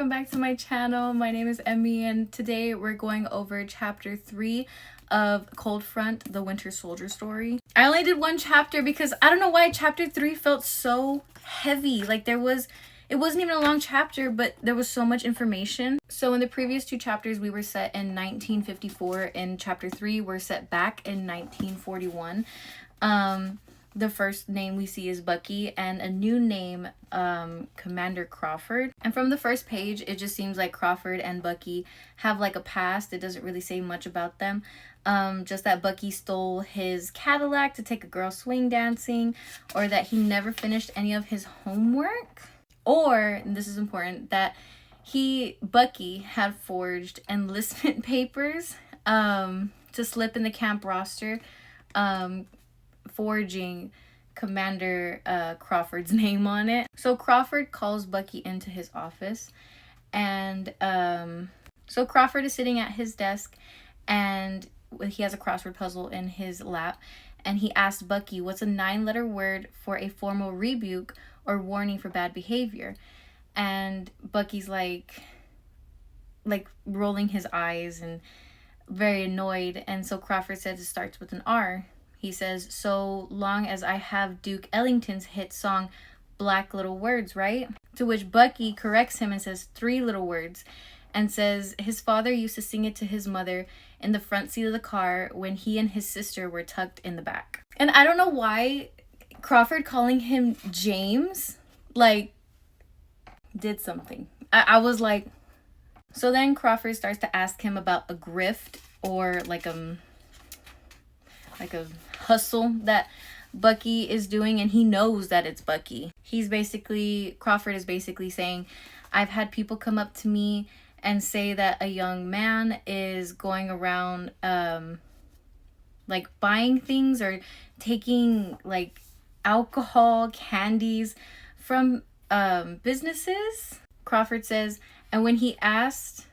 welcome back to my channel. My name is Emmy and today we're going over chapter 3 of Cold Front, the Winter Soldier story. I only did one chapter because I don't know why chapter 3 felt so heavy. Like it wasn't even a long chapter, but there was so much information. So in the previous 2 chapters, we were set in 1954. In chapter 3, we're set back in 1941. The first name we see is Bucky, and a new name, Commander Crawford. And from the first page, it just seems like Crawford and Bucky have like a past. It doesn't really say much about them. Just that Bucky stole his Cadillac to take a girl swing dancing, or that he never finished any of his homework. Or, and this is important, that Bucky had forged enlistment papers to slip in the camp roster, forging Commander Crawford's name on it. So Crawford calls Bucky into his office, and so Crawford is sitting at his desk, and he has a crossword puzzle in his lap, and he asked Bucky, what's a 9-letter word for a formal rebuke or warning for bad behavior? And Bucky's like rolling his eyes and very annoyed. And so Crawford says it starts with an R. He says, so long as I have Duke Ellington's hit song Black Little Words, right? To which Bucky corrects him and says 3 little words, and says his father used to sing it to his mother in the front seat of the car when he and his sister were tucked in the back. And I don't know why Crawford calling him James did something. I was like, so then Crawford starts to ask him about a grift, or like a hustle that Bucky is doing, and he knows that it's Bucky. Crawford is basically saying, I've had people come up to me and say that a young man is going around buying things or taking alcohol, candies from businesses. Crawford says, and when he asked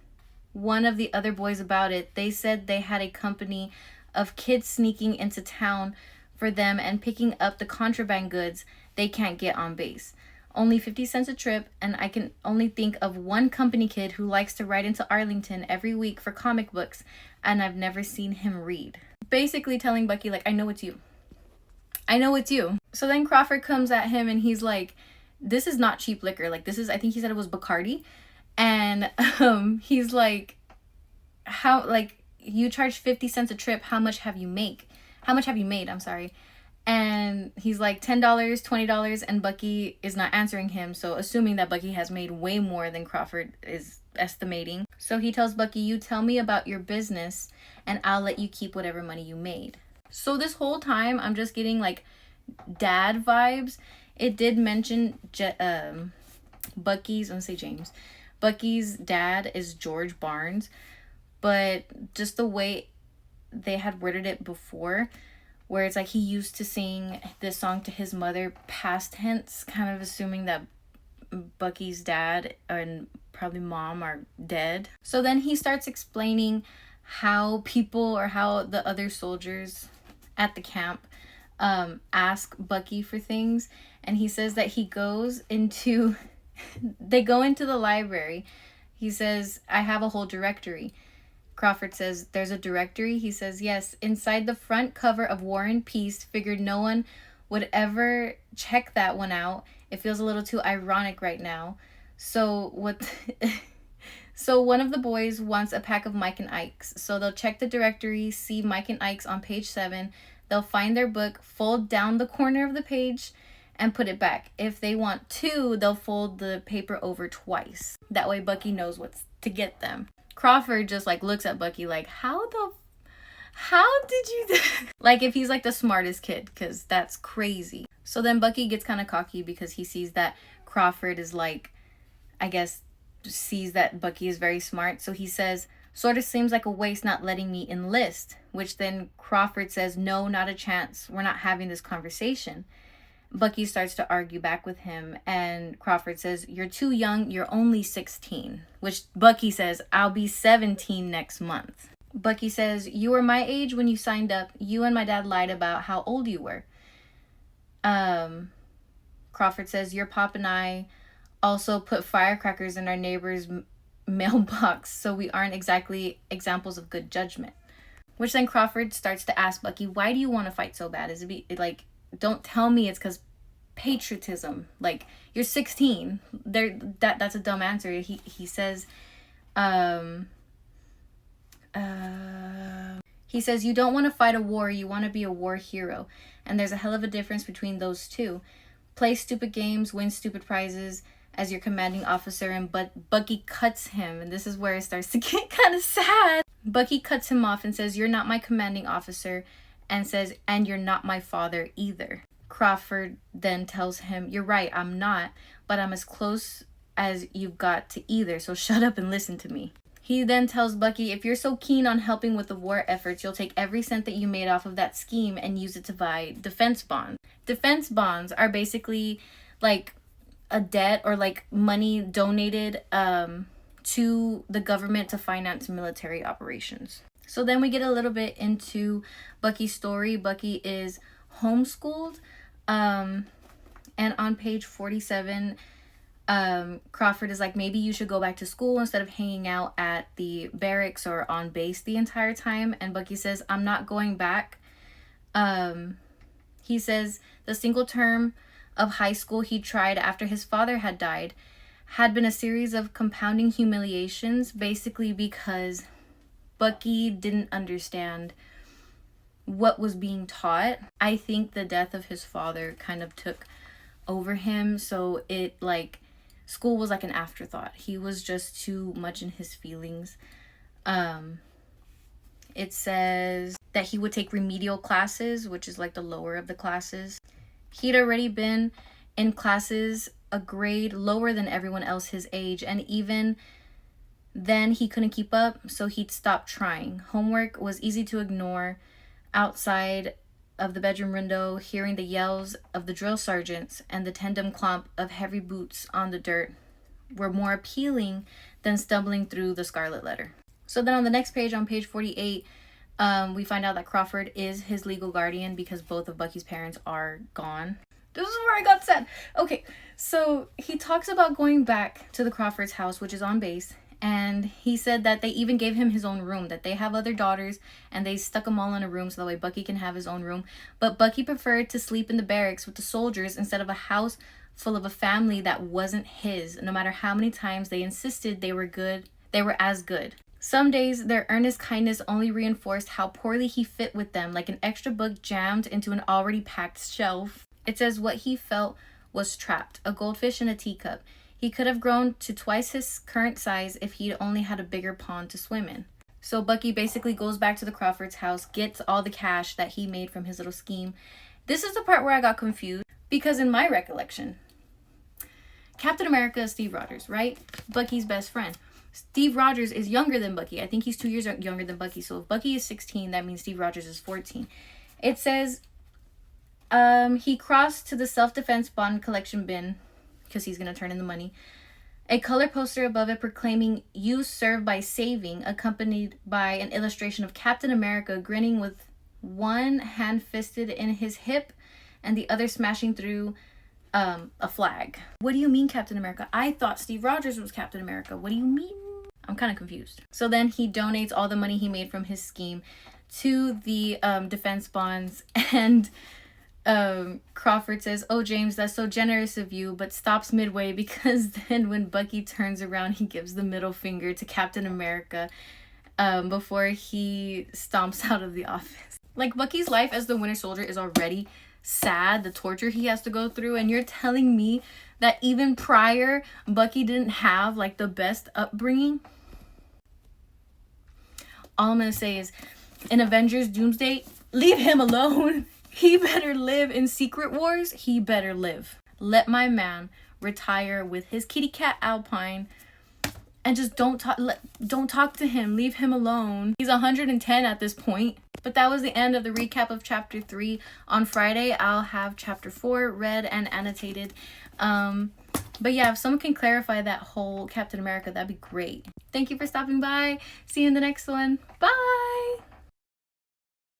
one of the other boys about it, they said they had a company of kids sneaking into town for them and picking up the contraband goods they can't get on base. Only 50 cents a trip, and I can only think of one company kid who likes to ride into Arlington every week for comic books, and I've never seen him read. Basically telling Bucky, I know it's you. I know it's you. So then Crawford comes at him and he's like, this is not cheap liquor. I think he said it was Bacardi. And he's like, how, you charge 50 cents a trip. How much have you made? I'm sorry. And he's like, $10, $20, and Bucky is not answering him. So assuming that Bucky has made way more than Crawford is estimating. So he tells Bucky, you tell me about your business and I'll let you keep whatever money you made. So this whole time I'm just getting dad vibes. It did mention Bucky's, I'm gonna say James. Bucky's dad is George Barnes, but just the way they had worded it before, where it's he used to sing this song to his mother, past tense, kind of assuming that Bucky's dad and probably mom are dead. So then he starts explaining how the other soldiers at the camp ask Bucky for things, and he says that they go into the library. He says, I have a whole directory. Crawford says, there's a directory? He says, yes, inside the front cover of War and Peace. Figured no one would ever check that one out. It feels a little too ironic right now. So one of the boys wants a pack of Mike and Ike's. So they'll check the directory, see Mike and Ike's on page 7. They'll find their book, fold down the corner of the page, and put it back. If they want 2, they'll fold the paper over twice. That way Bucky knows what's to get them. Crawford just looks at Bucky how did you do if he's the smartest kid, because that's crazy. So then Bucky gets kind of cocky because he sees that Crawford is sees that Bucky is very smart. So he says, sort of seems like a waste not letting me enlist, which then Crawford says, no, not a chance. We're not having this conversation. Bucky starts to argue back with him, and Crawford says, you're too young, you're only 16. Which Bucky says, I'll be 17 next month. Bucky says, you were my age when you signed up. You and my dad lied about how old you were. Crawford says, your pop and I also put firecrackers in our neighbor's mailbox, so we aren't exactly examples of good judgment. Which then Crawford starts to ask Bucky, why do you want to fight so bad? Is it like, don't tell me it's because patriotism. Like, you're 16. That's a dumb answer. He says, he says, you don't want to fight a war, you want to be a war hero. And there's a hell of a difference between those two. Play stupid games, win stupid prizes as your commanding officer, and Bucky cuts him, and this is where it starts to get kind of sad. Bucky cuts him off and says, you're not my commanding officer, and says, and you're not my father either. Crawford then tells him, you're right, I'm not, but I'm as close as you've got to either, so shut up and listen to me. He then tells Bucky, if you're so keen on helping with the war efforts, you'll take every cent that you made off of that scheme and use it to buy defense bonds. Defense bonds are basically like a debt or like money donated to the government to finance military operations. So then we get a little bit into Bucky's story. Bucky is homeschooled, and on page 47, Crawford is like, maybe you should go back to school instead of hanging out at the barracks or on base the entire time. And Bucky says, I'm not going back. He says the single term of high school he tried after his father had died had been a series of compounding humiliations, basically because Bucky didn't understand what was being taught. I think the death of his father kind of took over him, so it like school was like an afterthought. He was just too much in his feelings. It says that he would take remedial classes, which is like the lower of the classes. He'd already been in classes a grade lower than everyone else his age, and even then he couldn't keep up, so he'd stop trying. Homework was easy to ignore. Outside of the bedroom window, hearing the yells of the drill sergeants and the tandem clomp of heavy boots on the dirt were more appealing than stumbling through the scarlet letter. So then on the next page, on page 48, we find out that Crawford is his legal guardian because both of Bucky's parents are gone. This is where I got sad. Okay, so he talks about going back to the Crawford's house, which is on base, and he said that they even gave him his own room, that they have other daughters, and they stuck them all in a room so that way Bucky can have his own room. But Bucky preferred to sleep in the barracks with the soldiers instead of a house full of a family that wasn't his, no matter how many times they insisted they were as good. Some days, their earnest kindness only reinforced how poorly he fit with them, like an extra book jammed into an already packed shelf. It says what he felt was trapped, a goldfish in a teacup. He could have grown to twice his current size if he'd only had a bigger pond to swim in. So Bucky basically goes back to the Crawford's house, gets all the cash that he made from his little scheme. This is the part where I got confused, because in my recollection, Captain America is Steve Rogers, right? Bucky's best friend. Steve Rogers is younger than Bucky. I think he's 2 years younger than Bucky. So if Bucky is 16, that means Steve Rogers is 14. It says he crossed to the self-defense bond collection bin because he's going to turn in the money. A color poster above it proclaiming, "You serve by saving," accompanied by an illustration of Captain America grinning with one hand fisted in his hip and the other smashing through a flag. What do you mean, Captain America? I thought Steve Rogers was Captain America. What do you mean? I'm kind of confused. So then he donates all the money he made from his scheme to the defense bonds, and Crawford says, "Oh, James, that's so generous of you," but stops midway because then when Bucky turns around, he gives the middle finger to Captain America before he stomps out of the office. Like, Bucky's life as the Winter Soldier is already sad, the torture he has to go through, and you're telling me that even prior, Bucky didn't have like the best upbringing? All I'm gonna say is, in Avengers Doomsday, leave him alone. He better live. In Secret Wars, he better live. Let my man retire with his kitty cat Alpine, and just don't talk to him. Leave him alone. He's 110 at this point. But that was the end of the recap of chapter 3. On Friday, I'll have chapter 4 read and annotated. But yeah, if someone can clarify that whole Captain America, that'd be great. Thank you for stopping by. See you in the next one. Bye!